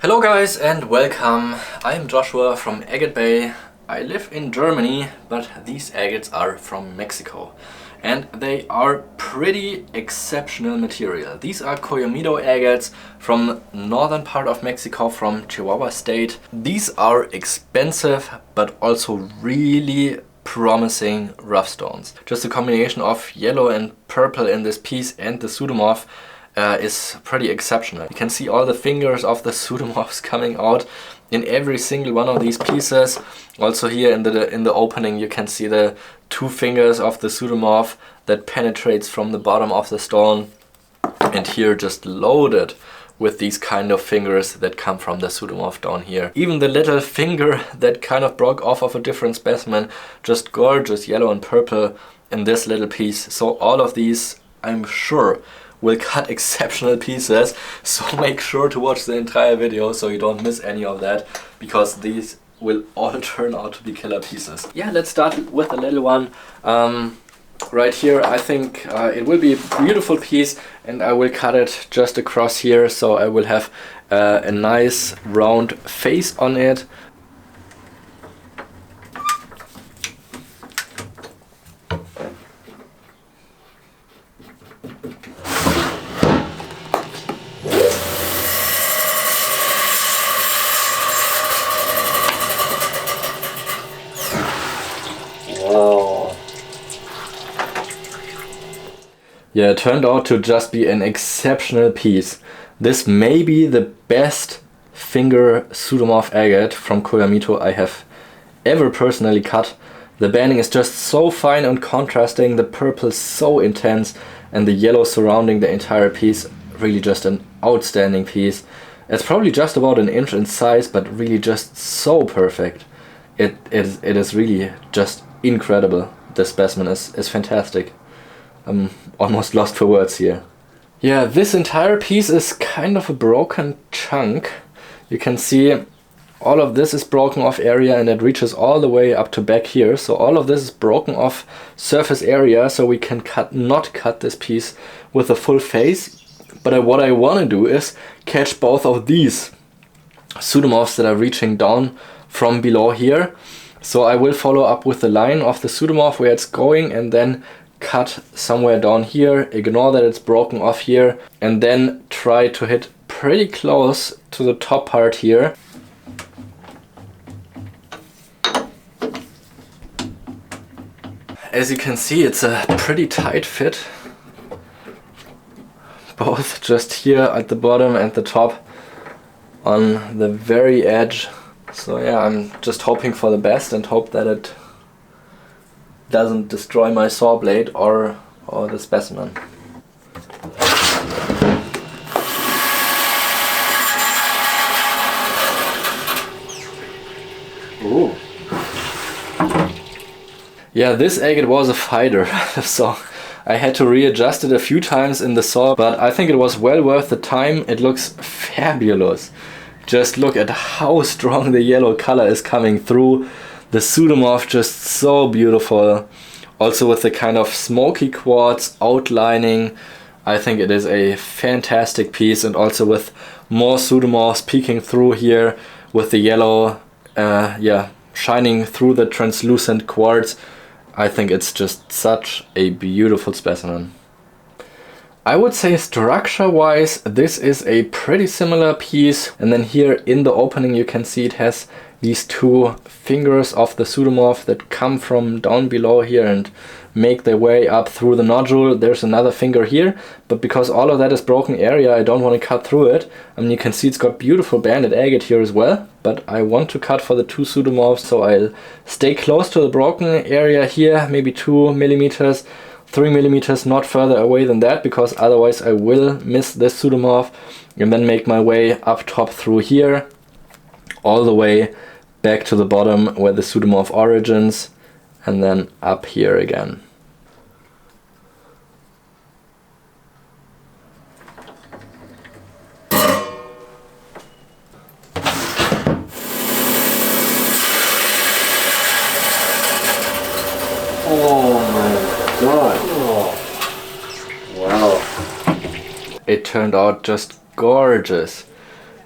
Hello guys and welcome. I'm Joshua from Agatebay. I live in Germany, but these agates are from Mexico. And they are pretty exceptional material. These are Coyamito agates from northern part of Mexico, from Chihuahua state. These are expensive, but also really promising rough stones. Just a combination of yellow and purple in this piece and the pseudomorph is pretty exceptional. You can see all the fingers of the pseudomorphs coming out in every single one of these pieces. Also here in the opening you can see the two fingers of the pseudomorph that penetrates from the bottom of the stone, and here just loaded with these kind of fingers that come from the pseudomorph down here. Even the little finger that kind of broke off of a different specimen, just gorgeous yellow and purple in this little piece. So all of these, I'm sure, will cut exceptional pieces, so make sure to watch the entire video so you don't miss any of that, because these will all turn out to be killer pieces. Yeah, let's start with a little one. Right here, I think it will be a beautiful piece, and I will cut it just across here, so I will have a nice round face on it. Yeah, it turned out to just be an exceptional piece. This may be the best finger pseudomorph agate from Coyamito I have ever personally cut. The banding is just so fine and contrasting, the purple so intense, and the yellow surrounding the entire piece. Really just an outstanding piece. It's probably just about an inch in size, but really just so perfect. It is really just incredible. This specimen is fantastic. I'm almost lost for words here. Yeah, this entire piece is kind of a broken chunk. You can see all of this is broken off area, and it reaches all the way up to back here. So all of this is broken off surface area, so we can not cut this piece with a full face. But what I want to do is catch both of these pseudomorphs that are reaching down from below here. So I will follow up with the line of the pseudomorph where it's going, and then cut somewhere down here, ignore that it's broken off here, and then try to hit pretty close to the top part here. As you can see, it's a pretty tight fit, both just here at the bottom and the top on the very edge. So yeah, I'm just hoping for the best and hope that it doesn't destroy my saw blade or the specimen. Ooh. Yeah, this agate was a fighter, so I had to readjust it a few times in the saw, but I think it was well worth the time. It looks fabulous. Just look at how strong the yellow color is coming through. The pseudomorph just so beautiful. Also with the kind of smoky quartz outlining. I think it is a fantastic piece, and also with more pseudomorphs peeking through here with the yellow shining through the translucent quartz. I think it's just such a beautiful specimen. I would say structure wise this is a pretty similar piece, and then here in the opening you can see it has these two fingers of the pseudomorph that come from down below here and make their way up through the nodule. There's another finger here, but because all of that is broken area, I don't want to cut through it. I mean, you can see it's got beautiful banded agate here as well, but I want to cut for the two pseudomorphs, so I'll stay close to the broken area here, maybe 2 millimeters, 3 millimeters, not further away than that, because otherwise I will miss this pseudomorph, and then make my way up top through here, all the way back to the bottom where the pseudomorph origins, and then up here again. Oh my god. Oh. Wow. It turned out just gorgeous.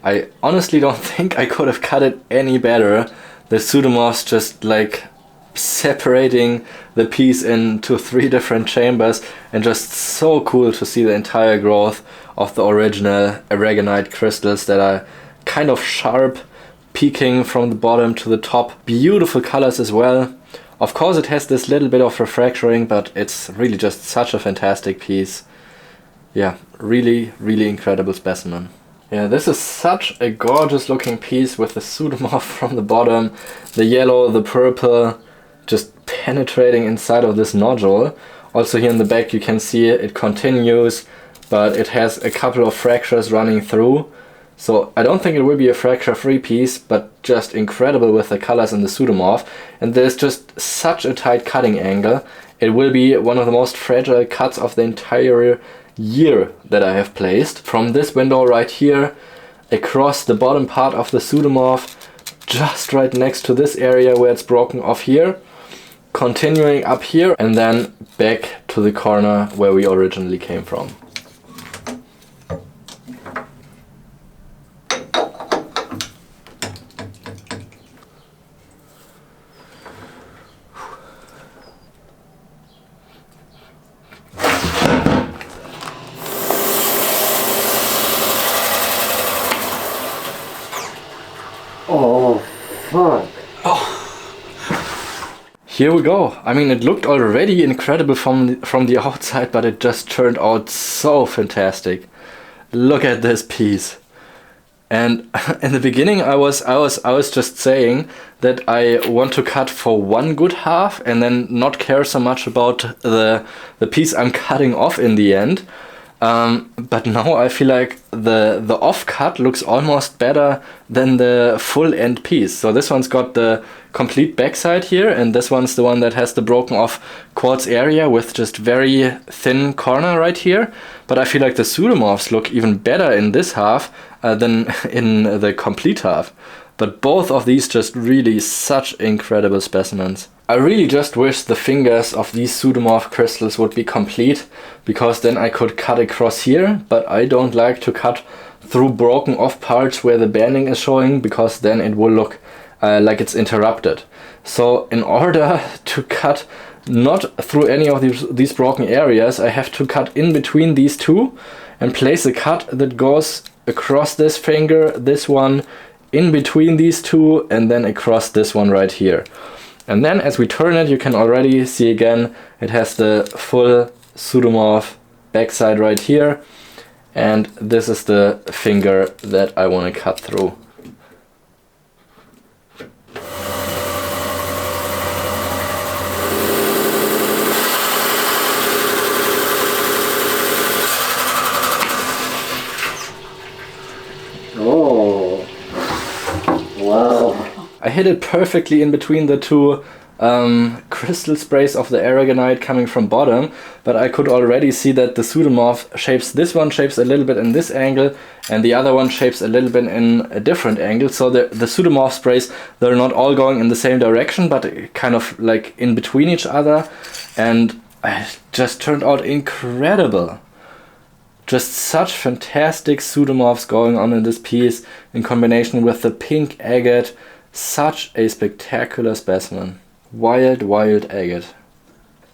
I honestly don't think I could have cut it any better. The pseudomorphs just like separating the piece into 3 different chambers, and just so cool to see the entire growth of the original aragonite crystals that are kind of sharp, peeking from the bottom to the top. Beautiful colors as well. Of course it has this little bit of refractoring, but it's really just such a fantastic piece. Yeah, really incredible specimen. Yeah, this is such a gorgeous looking piece with the pseudomorph from the bottom, the yellow, the purple, just penetrating inside of this nodule. Also here in the back you can see it continues, but it has a couple of fractures running through. So I don't think it will be a fracture-free piece, but just incredible with the colors in the pseudomorph. And there's just such a tight cutting angle. It will be one of the most fragile cuts of the entire year that I have placed. From this window right here, across the bottom part of the pseudomorph, just right next to this area where it's broken off here, continuing up here, and then back to the corner where we originally came from. Oh, fuck. Oh. Here we go. I mean, it looked already incredible from the outside, but it just turned out so fantastic. Look at this piece. And in the beginning I was just saying that I want to cut for one good half and then not care so much about the piece I'm cutting off in the end. But now I feel like the off cut looks almost better than the full end piece. So this one's got the complete backside here, and this one's the one that has the broken off quartz area with just very thin corner right here. But I feel like the pseudomorphs look even better in this half than in the complete half. But both of these just really such incredible specimens. I really just wish the fingers of these pseudomorph crystals would be complete, because then I could cut across here, but I don't like to cut through broken off parts where the banding is showing, because then it will look like it's interrupted. So in order to cut not through any of these broken areas, I have to cut in between these two and place a cut that goes across this finger, this one, in between these two, and then across this one right here. And then as we turn it, you can already see again, it has the full pseudomorph backside right here. And this is the finger that I want to cut through. Oh, wow. I hit it perfectly in between the two crystal sprays of the aragonite coming from bottom, but I could already see that the pseudomorph shapes, this one shapes a little bit in this angle and the other one shapes a little bit in a different angle. So the pseudomorph sprays, they're not all going in the same direction, but kind of like in between each other, and it just turned out incredible. Just such fantastic pseudomorphs going on in this piece in combination with the pink agate. Such a spectacular specimen. Wild, wild agate.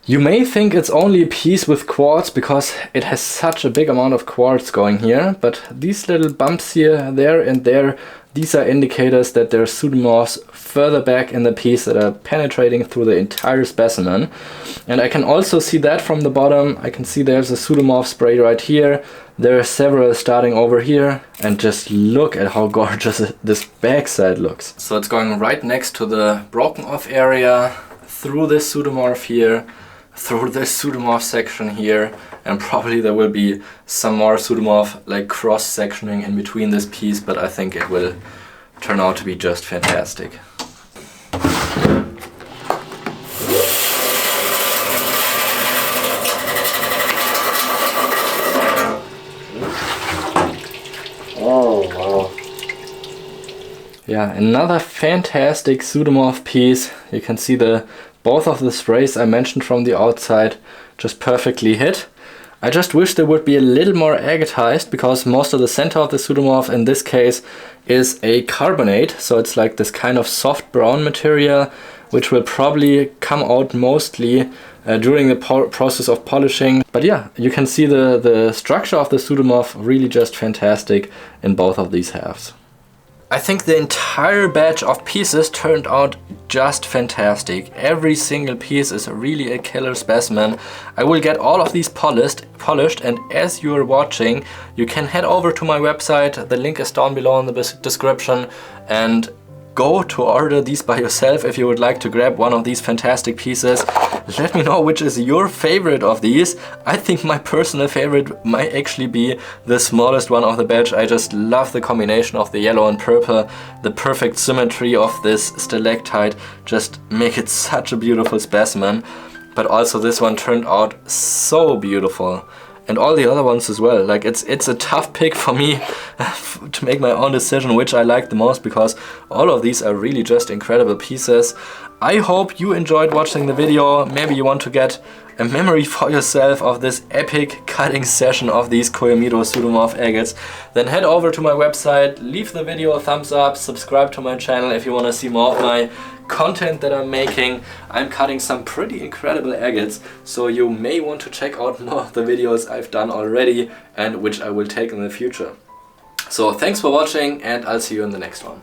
You may think it's only a piece with quartz because it has such a big amount of quartz going here, but these little bumps here, there and there, these are indicators that there are pseudomorphs further back in the piece that are penetrating through the entire specimen. And I can also see that from the bottom. I can see there's a pseudomorph spray right here. There are several starting over here, and just look at how gorgeous this backside looks. So it's going right next to the broken off area, through this pseudomorph here, through this pseudomorph section here, and probably there will be some more pseudomorph like cross sectioning in between this piece, but I think it will turn out to be just fantastic. Oh, wow. Yeah, another fantastic pseudomorph piece. You can see both of the sprays I mentioned from the outside just perfectly hit. I just wish they would be a little more agatized, because most of the center of the pseudomorph in this case is a carbonate, so it's like this kind of soft brown material which will probably come out mostly during the process of polishing. But yeah, you can see the structure of the pseudomorph really just fantastic in both of these halves. I think the entire batch of pieces turned out just fantastic. Every single piece is really a killer specimen. I will get all of these polished, and as you are watching, you can head over to my website. The link is down below in the description, and go to order these by yourself if you would like to grab one of these fantastic pieces. Let me know which is your favorite of these. I think my personal favorite might actually be the smallest one of the batch. I just love the combination of the yellow and purple. The perfect symmetry of this stalactite just make it such a beautiful specimen. But also this one turned out so beautiful. And all the other ones as well. Like it's a tough pick for me to make my own decision which I like the most, because all of these are really just incredible pieces. I hope you enjoyed watching the video. Maybe you want to get a memory for yourself of this epic cutting session of these Coyamito pseudomorph agates. Then head over to my website, leave the video a thumbs up, subscribe to my channel if you want to see more of my content that I'm making. I'm cutting some pretty incredible agates, so you may want to check out more of the videos I've done already and which I will take in the future. So thanks for watching, and I'll see you in the next one.